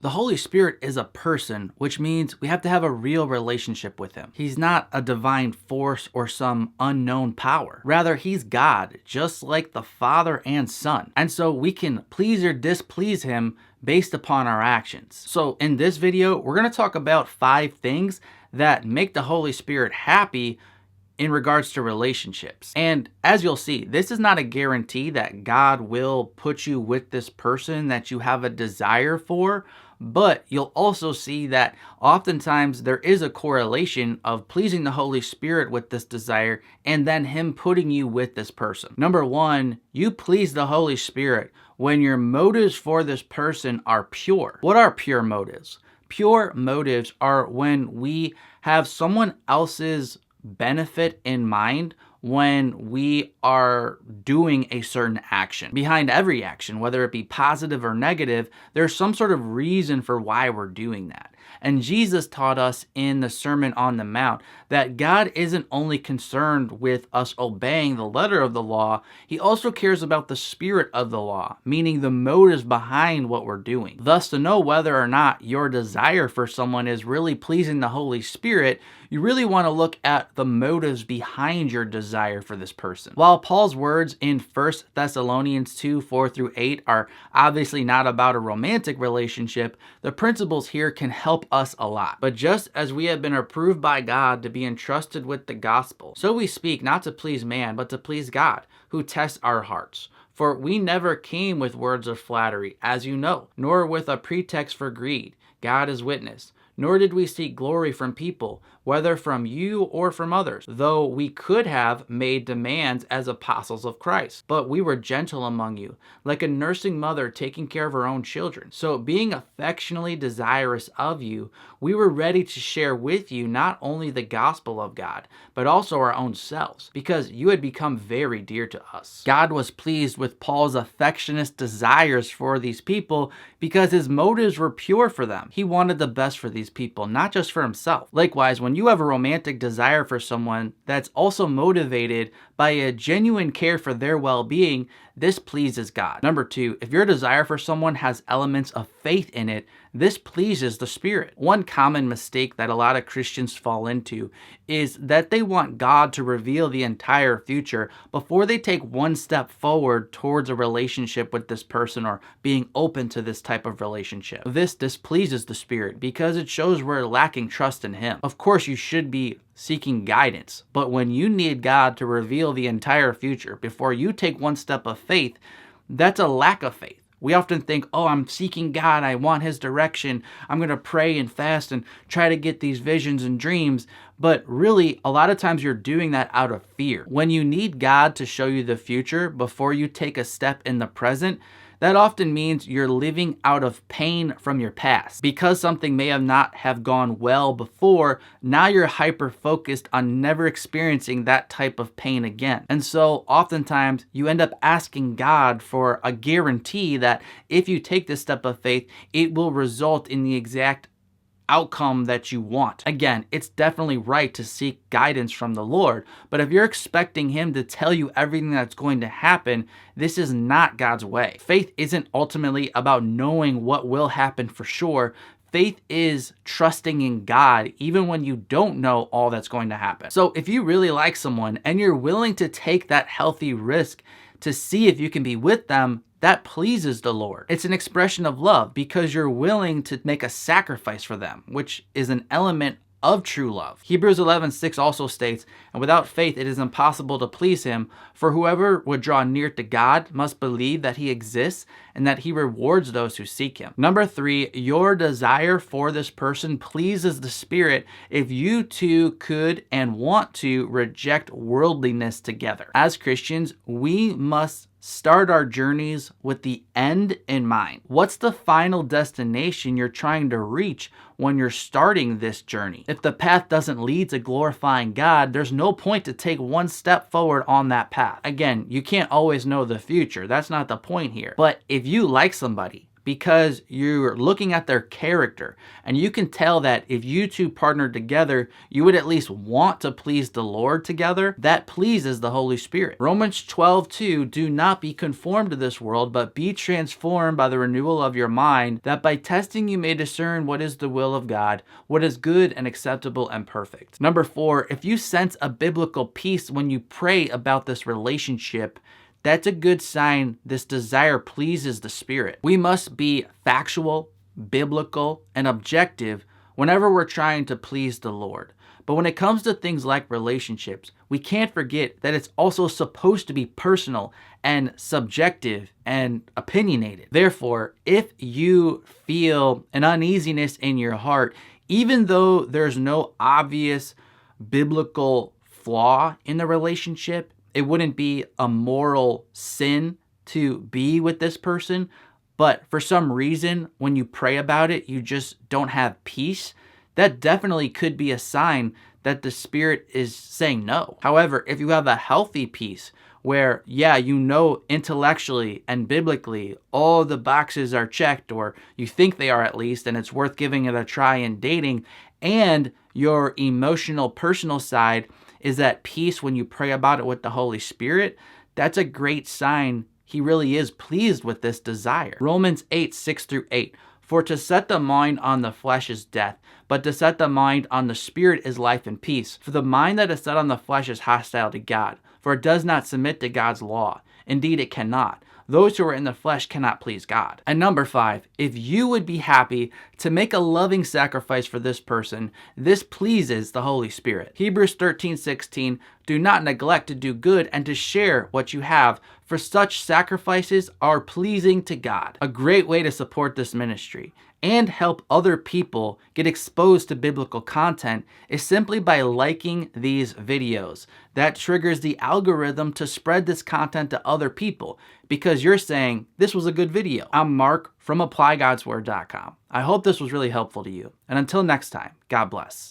The Holy Spirit is a person, which means we have to have a real relationship with him. He's not a divine force or some unknown power. Rather, he's God, just like the Father and Son. And so we can please or displease him based upon our actions. So in this video, we're going to talk about 5 things that make the Holy Spirit happy in regards to relationships. And as you'll see, this is not a guarantee that God will put you with this person that you have a desire for, but you'll also see that oftentimes there is a correlation of pleasing the Holy Spirit with this desire and then him putting you with this person. Number 1, you please the Holy Spirit when your motives for this person are pure. What are pure motives? Pure motives are when we have someone else's benefit in mind when we are doing a certain action. Behind every action, whether it be positive or negative, there's some sort of reason for why we're doing that. And Jesus taught us in the Sermon on the Mount that God isn't only concerned with us obeying the letter of the law, he also cares about the spirit of the law, meaning the motives behind what we're doing. Thus, to know whether or not your desire for someone is really pleasing the Holy Spirit, you really want to look at the motives behind your desire for this person. While Paul's words in 1 Thessalonians 2:4-8 are obviously not about a romantic relationship, the principles here can help us a lot. But just as we have been approved by God to be entrusted with the gospel, so we speak not to please man, but to please God, who tests our hearts. For we never came with words of flattery, as you know, nor with a pretext for greed. God is witness. Nor did we seek glory from people, whether from you or from others, though we could have made demands as apostles of Christ. But we were gentle among you, like a nursing mother taking care of her own children. So being affectionately desirous of you, we were ready to share with you not only the gospel of God, but also our own selves, because you had become very dear to us. God was pleased with Paul's affectionate desires for these people because his motives were pure for them. He wanted the best for these people, not just for himself. Likewise, when you have a romantic desire for someone that's also motivated by a genuine care for their well-being, this pleases God. Number 2, if your desire for someone has elements of faith in it, this pleases the Spirit. One common mistake that a lot of Christians fall into is that they want God to reveal the entire future before they take one step forward towards a relationship with this person or being open to this type of relationship. This displeases the Spirit because it shows we're lacking trust in Him. Of course, you should be seeking guidance, but when you need God to reveal the entire future before you take one step of faith, that's a lack of faith. We often think, oh, I'm seeking God, I want His direction, I'm going to pray and fast and try to get these visions and dreams. But really, a lot of times you're doing that out of fear. When you need God to show you the future before you take a step in the present, that often means you're living out of pain from your past. Because something may not have gone well before, now you're hyper-focused on never experiencing that type of pain again. And so oftentimes you end up asking God for a guarantee that if you take this step of faith, it will result in the exact outcome that you want. Again, it's definitely right to seek guidance from the Lord, but if you're expecting Him to tell you everything that's going to happen, this is not God's way. Faith isn't ultimately about knowing what will happen for sure. Faith is trusting in God even when you don't know all that's going to happen. So if you really like someone and you're willing to take that healthy risk to see if you can be with them, that pleases the Lord. It's an expression of love because you're willing to make a sacrifice for them, which is an element of true love. Hebrews 11:6 also states, and without faith it is impossible to please Him, for whoever would draw near to God must believe that He exists and that He rewards those who seek Him. Number 3, your desire for this person pleases the Spirit if you two could and want to reject worldliness together. As Christians, we must start our journeys with the end in mind. What's the final destination you're trying to reach when you're starting this journey? If the path doesn't lead to glorifying God, there's no point to take one step forward on that path. Again, you can't always know the future. That's not the point here. But if you like somebody, because you're looking at their character, and you can tell that if you two partnered together, you would at least want to please the Lord together. That pleases the Holy Spirit. Romans 12:2, do not be conformed to this world, but be transformed by the renewal of your mind, that by testing you may discern what is the will of God, what is good and acceptable and perfect. Number 4, if you sense a biblical peace when you pray about this relationship, that's a good sign this desire pleases the Spirit. We must be factual, biblical, and objective whenever we're trying to please the Lord. But when it comes to things like relationships, we can't forget that it's also supposed to be personal and subjective and opinionated. Therefore, if you feel an uneasiness in your heart, even though there's no obvious biblical flaw in the relationship, it wouldn't be a moral sin to be with this person, but for some reason, when you pray about it, you just don't have peace, that definitely could be a sign that the Spirit is saying no. However, if you have a healthy peace where, you know intellectually and biblically all the boxes are checked, or you think they are at least, and it's worth giving it a try in dating, and your emotional, personal side is at peace when you pray about it with the Holy Spirit, that's a great sign He really is pleased with this desire. Romans 8:6-8. For to set the mind on the flesh is death, but to set the mind on the Spirit is life and peace. For the mind that is set on the flesh is hostile to God, for it does not submit to God's law. Indeed, it cannot. Those who are in the flesh cannot please God. And number 5, if you would be happy to make a loving sacrifice for this person, this pleases the Holy Spirit. Hebrews 13:16, do not neglect to do good and to share what you have, for such sacrifices are pleasing to God. A great way to support this ministry and help other people get exposed to biblical content is simply by liking these videos. That triggers the algorithm to spread this content to other people because you're saying, this was a good video. I'm Mark from ApplyGodsWord.com. I hope this was really helpful to you. And until next time, God bless.